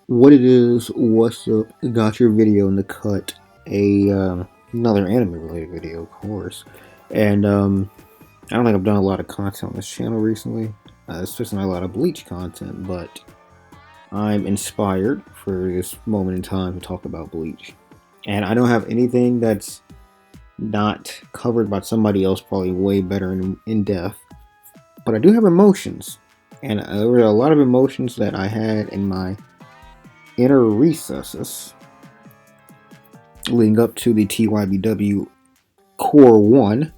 What it is, what's up? Got your video in the cut. Another anime related video, of course. And I don't think I've done a lot of content on this channel recently, especially not a lot of Bleach content, but I'm inspired for this moment in time to talk about Bleach. And I don't have anything that's not covered by somebody else, probably way better in depth. But I do have emotions, and there were a lot of emotions that I had in my inner recesses leading up to the TYBW Cour 1,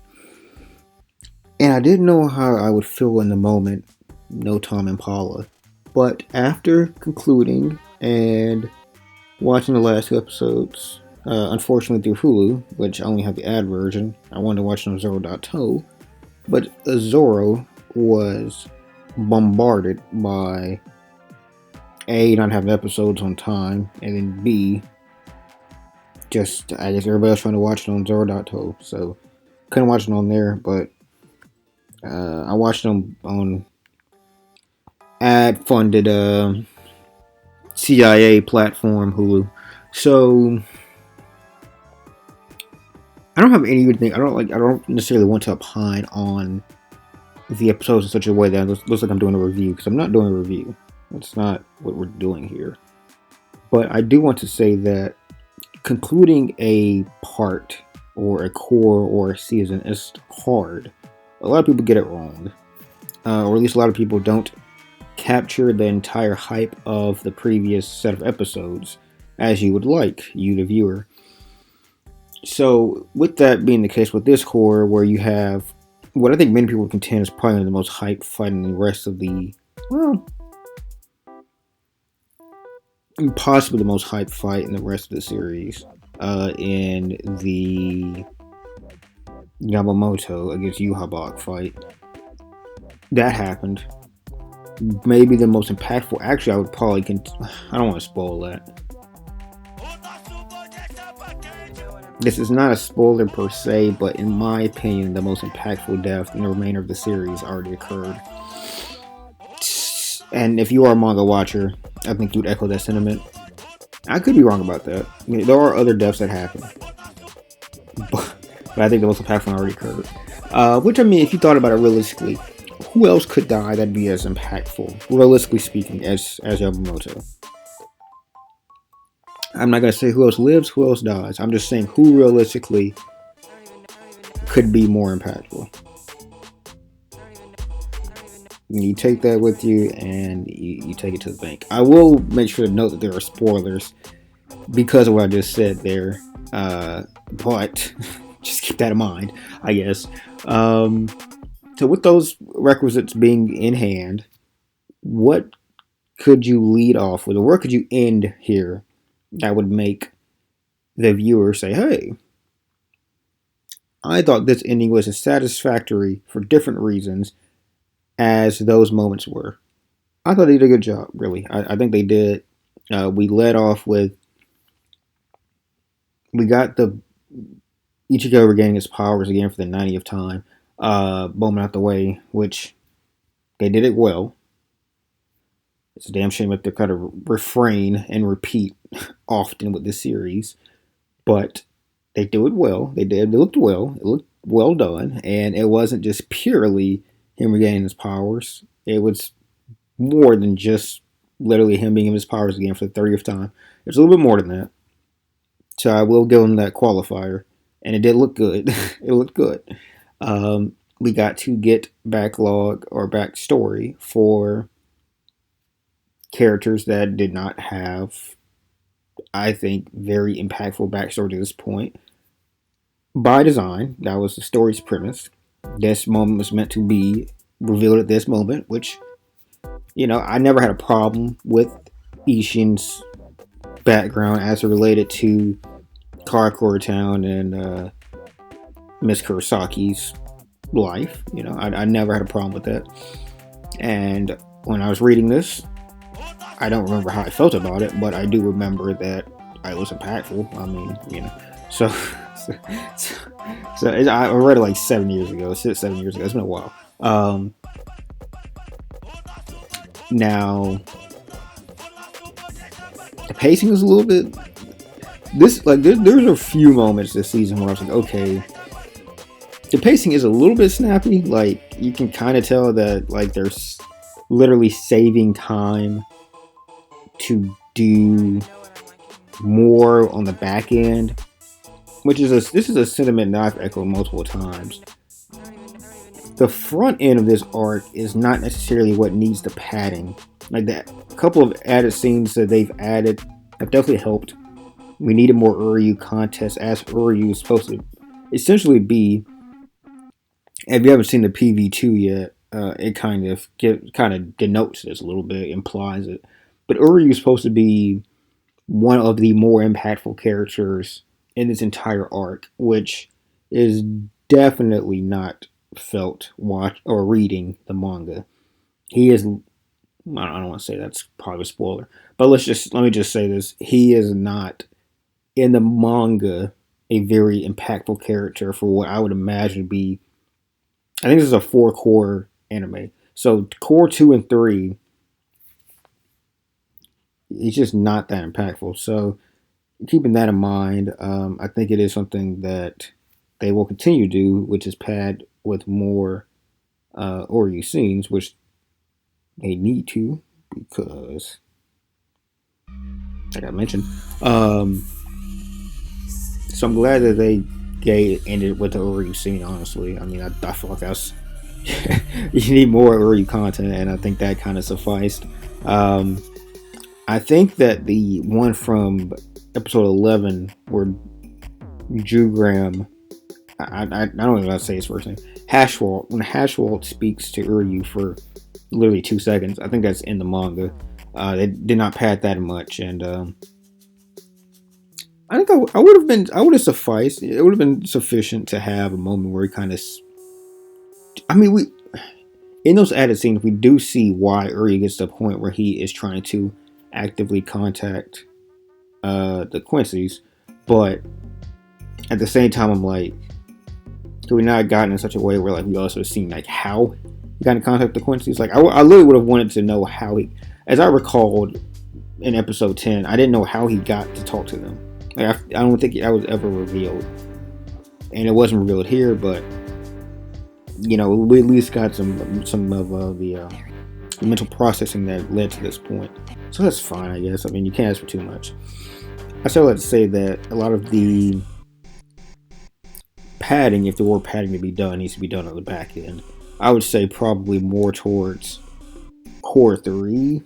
and I didn't know how I would feel in the moment, no Tom Impala. But after concluding and watching the last two episodes, unfortunately through Hulu, which I only have the ad version, I wanted to watch it on Zoro.to, but Zoro was bombarded by A, not having episodes on time, and then B, just, I guess everybody else trying to watch it on Zoro.to, so couldn't watch it on there, but I watched them on ad-funded CIA platform Hulu. So I don't have anything. I don't necessarily want to opine on the episodes in such a way that it looks like I'm doing a review, because I'm not doing a review. That's not what we're doing here. But I do want to say that concluding a part or a core or a season is hard. A lot of people get it wrong, or at least a lot of people don't capture the entire hype of the previous set of episodes as you would like, you the viewer. So with that being the case with this core, where you have what I think many people contend is probably the most hype fight in the rest of the, well, possibly the most hype fight in the rest of the series, in the Yamamoto against Yuhabak fight. That happened. Maybe the most impactful. Actually, I would probably. I don't want to spoil that. This is not a spoiler per se, but in my opinion, the most impactful death in the remainder of the series already occurred. And if you are a manga watcher, I think you would echo that sentiment. I could be wrong about that. I mean, there are other deaths that happen, but I think the most impactful one already occurred. Which, I mean, if you thought about it realistically, who else could die that'd be as impactful, realistically speaking, as Yamamoto? I'm not gonna say who else lives, who else dies. I'm just saying who realistically could be more impactful. You take that with you and you take it to the bank. I will make sure to note that there are spoilers because of what I just said there. But just keep that in mind, I guess. So with those requisites being in hand, what could you lead off with, or where could you end here that would make the viewer say, hey, I thought this ending was as satisfactory for different reasons as those moments were? I thought they did a good job, really. I think they did. We led off with, we got the Ichigo regaining his powers again for the 90th time, moment out the way, which they did it well. It's a damn shame that they kind of refrain and repeat often with this series, but they do it well. They did. It looked well. It looked well done, and it wasn't just purely him regaining his powers. It was more than just literally him being in his powers again for the 30th time. There's a little bit more than that. So I will give him that qualifier, and it did look good. It looked good. We got to get backlog or backstory for characters that did not have, I think, very impactful backstory to this point. By design, that was the story's premise. This moment was meant to be revealed at this moment, which, you know, I never had a problem with Ishin's background as it related to Karakura Town and Miss Kurosaki's life. You know, I never had a problem with that. And when I was reading this, I don't remember how I felt about it, but I do remember that it was impactful. I mean, you know, so I read it like 7 years ago. 7 years ago. It's been a while. Now, The pacing is a little bit. There's a few moments this season where I was like, okay, the pacing is a little bit snappy. Like you can kind of tell that like they're literally saving time to do more on the back end, which is this is a sentiment that I've echoed multiple times. The front end of this arc is not necessarily what needs the padding. Like that, a couple of added scenes that they've added have definitely helped. We needed more Uryu contests, as Uryu is supposed to essentially be. If you haven't seen the PV2 yet, it kind of denotes this a little bit, implies it. But Uryu is supposed to be one of the more impactful characters in this entire arc, which is definitely not felt reading the manga. He is. I don't want to say that's probably a spoiler, but let me just say this: he is not in the manga a very impactful character for what I would imagine to be. I think this is a 4-core anime, so core 2 and 3. He's just not that impactful. So keeping that in mind, I think it is something that they will continue to do, which is pad with more Oryu scenes, which they need to, because like I mentioned. So I'm glad that they ended with the Oryu scene, honestly. I mean, I feel like that's you need more Oryu content, and I think that kind of sufficed. I think that the one from episode 11 where Jugram, I don't know how to say his first name, Hashwalt, when Hashwalt speaks to Uryu for literally 2 seconds, I think that's in the manga. They did not pad that much, and I think I would have sufficed. It would have been sufficient to have a moment where he kind of, in those added scenes, we do see why Uryu gets to the point where he is trying to actively contact the Quincy's, but at the same time, I'm like, could we not have gotten in such a way where like we also seen like how he got in contact with the Quincy's? Like I literally would have wanted to know how he, as I recalled in episode 10, I didn't know how he got to talk to them. Like I don't think that was ever revealed, and it wasn't revealed here. But you know, we at least got some of the mental processing that led to this point. So that's fine, I guess. I mean, you can't ask for too much. I still like to say that a lot of the padding, if there were padding to be done, needs to be done on the back end. I would say probably more towards core 3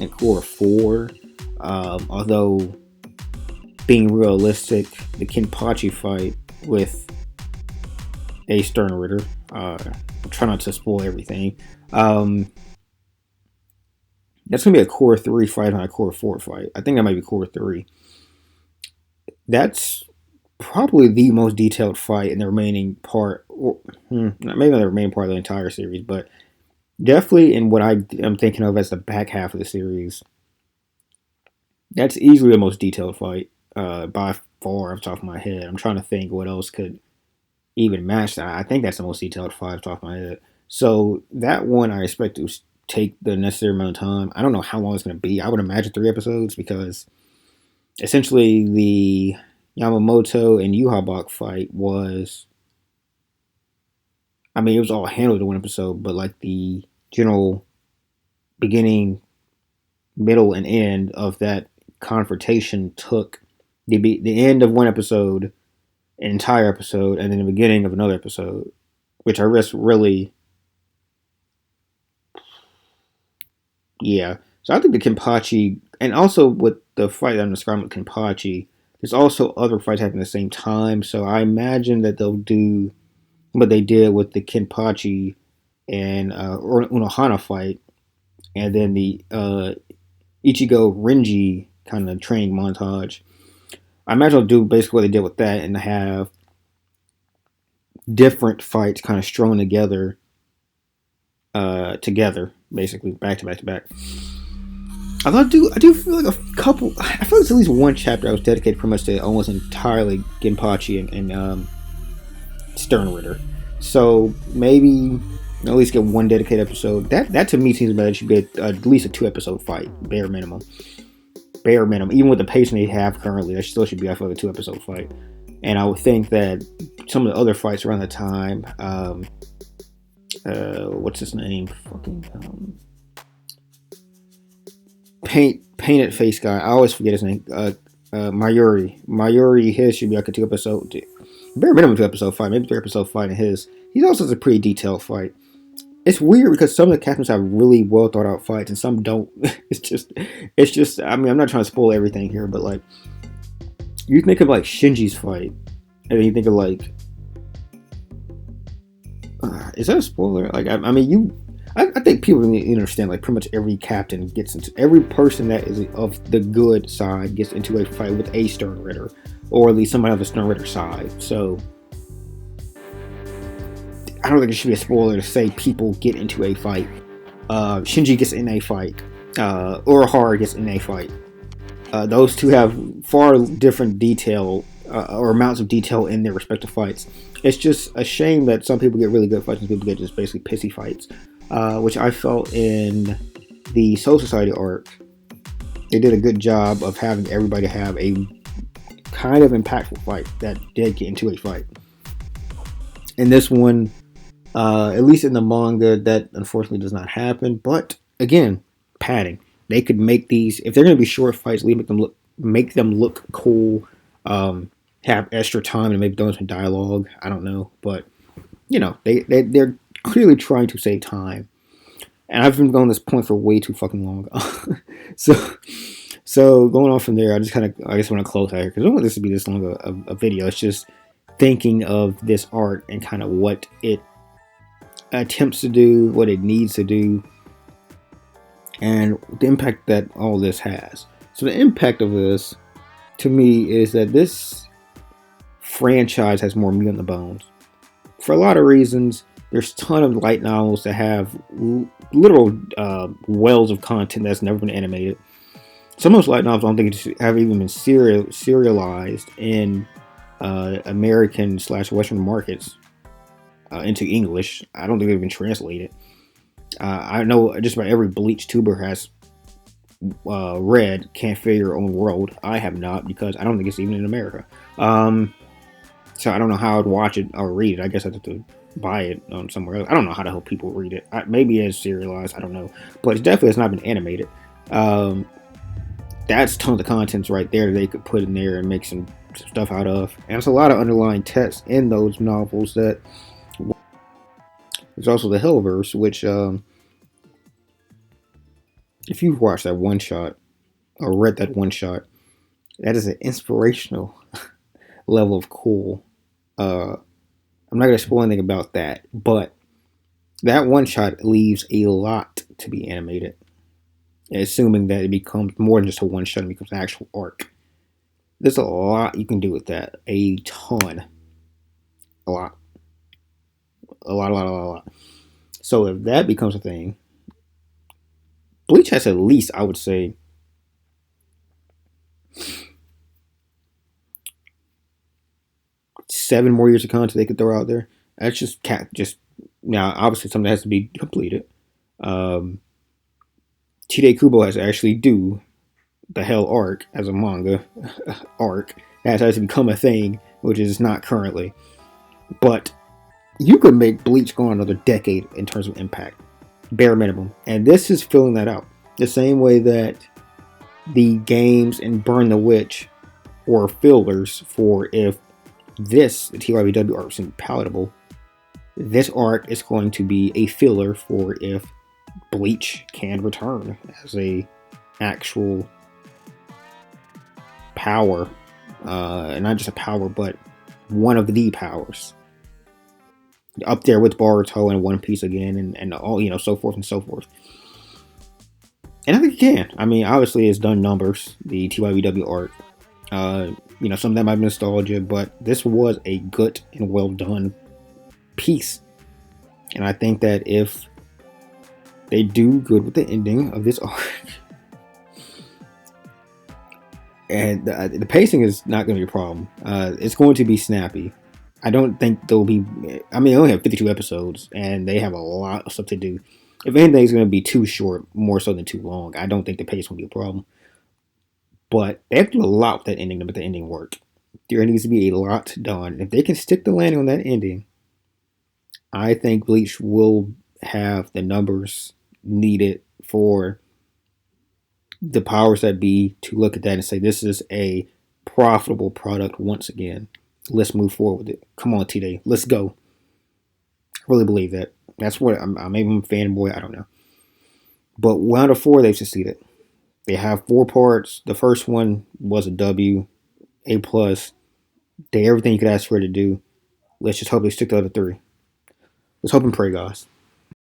and core 4. Although, being realistic, the Kenpachi fight with a Stern Ritter, try not to spoil everything. That's going to be a core 3 fight, not a core 4 fight. I think that might be core 3. That's probably the most detailed fight in the remaining part, or maybe not the remaining part of the entire series, but definitely in what I'm thinking of as the back half of the series. That's easily the most detailed fight by far off the top of my head. I'm trying to think what else could even match that. I think that's the most detailed fight off the top of my head. So that one I expect to take the necessary amount of time. I don't know how long it's going to be. I would imagine 3 episodes, because essentially the Yamamoto and Yuhabak fight was, I mean, it was all handled in one episode, but like the general beginning, middle, and end of that confrontation took the end of one episode, an entire episode, and then the beginning of another episode, which I risk really, yeah. So I think the Kenpachi, and also with the fight that I'm describing with Kenpachi, there's also other fights happening at the same time. So I imagine that they'll do what they did with the Kenpachi and Unohana fight, and then the Ichigo Renji kind of training montage. I imagine they'll do basically what they did with that, and have different fights kind of strung together, basically back to back to back. I do feel like I feel like there's at least one chapter I was dedicated pretty much to almost entirely Genpachi and Stern Ritter. So maybe at least get one dedicated episode. That to me seems like it should be at least a 2-episode fight, bare minimum. bare minimum. Even with the pacing they have currently, there still should be, I feel like, a 2 episode fight. And I would think that some of the other fights around the time, what's his name? Fucking painted face guy. I always forget his name. Mayuri, his should be like a 2 episode, bare minimum 2 episode fight, maybe 3 episode fight. In his, he's also a pretty detailed fight. It's weird because some of the captains have really well thought out fights and some don't. it's just. I mean, I'm not trying to spoil everything here, but like, you think of like Shinji's fight, and then you think of like, is that a spoiler? Like, I mean, I think people need to understand, like, pretty much every captain gets into, every person that is of the good side gets into a fight with a Stern Ritter, or at least somebody on the Stern Ritter side. So I don't think it should be a spoiler to say people get into a fight. Shinji gets in a fight. Urahara gets in a fight. Those two have far different detail or amounts of detail in their respective fights. It's just a shame that some people get really good fights and people get just basically pissy fights, which I felt in the Soul Society arc. They did a good job of having everybody have a kind of impactful fight that did get into a fight. In this one, at least in the manga, that unfortunately does not happen. But again, padding. They could make these, if they're going to be short fights, make them look cool. Have extra time and maybe throw in some dialogue. I don't know, but you know, they're clearly trying to save time. And I've been going this point for way too fucking long. so going on from there, I guess want to close out here because I don't want this to be this long a video. It's just thinking of this art and kind of what it attempts to do, what it needs to do, and the impact that all this has. So the impact of this, to me, is that this franchise has more meat on the bones. For a lot of reasons, there's a ton of light novels that have literal wells of content that's never been animated. Some of those light novels I don't think have even been serialized in American/Western markets into English. I don't think they've been translated. I know just about every Bleach tuber has read Can't Feel Your Own World. I have not, because I don't think it's even in America. So I don't know how I'd watch it or read it. I guess I'd have to buy it somewhere else. I don't know how to help people read it. Maybe it's serialized. I don't know. But it definitely has not been animated. That's tons of contents right there that they could put in there and make some stuff out of. And there's a lot of underlying text in those novels that... There's also the Hellverse, which... if you've watched that one shot or read that one shot, that is an inspirational level of cool. I'm not going to spoil anything about that, but that one shot leaves a lot to be animated, assuming that it becomes more than just a one shot and becomes an actual arc. There's a lot you can do with that. A ton. A lot. So if that becomes a thing, Bleach has at least, I would say, 7 more years of content they could throw out there. That's just now, obviously something that has to be completed. TYBW Kubo has to actually do the Hell arc as a manga arc. That has to become a thing, which is not currently. But you could make Bleach go on another decade in terms of impact, bare minimum. And this is filling that out. The same way that the games and Burn the Witch were fillers for if the TYBW arc isn't palatable, this arc is going to be a filler for if Bleach can return as a actual power, and not just a power, but one of the powers, up there with Boruto and One Piece again, and all, you know, so forth and so forth. And I think it can. I mean, obviously it's done numbers, the TYBW arc. You know, some of that might be nostalgia, but this was a good and well done piece. And I think that if they do good with the ending of this arc, and the pacing is not going to be a problem. It's going to be snappy. I don't think there'll be... I mean, they only have 52 episodes, and they have a lot of stuff to do. If anything, it's going to be too short, more so than too long. I don't think the pace will be a problem. But they have to do a lot with that ending to make the ending work. There needs to be a lot done. If they can stick the landing on that ending, I think Bleach will have the numbers needed for the powers that be to look at that and say, this is a profitable product once again. Let's move forward with it. Come on, T-Day. Let's go. I really believe that. That's what maybe I'm a fanboy. I don't know. But 1 out of 4, they've succeeded. They have 4 parts. The first one was a W, A+. They everything you could ask for it to do. Let's just hope they stick to the other 3. Let's hope and pray, guys.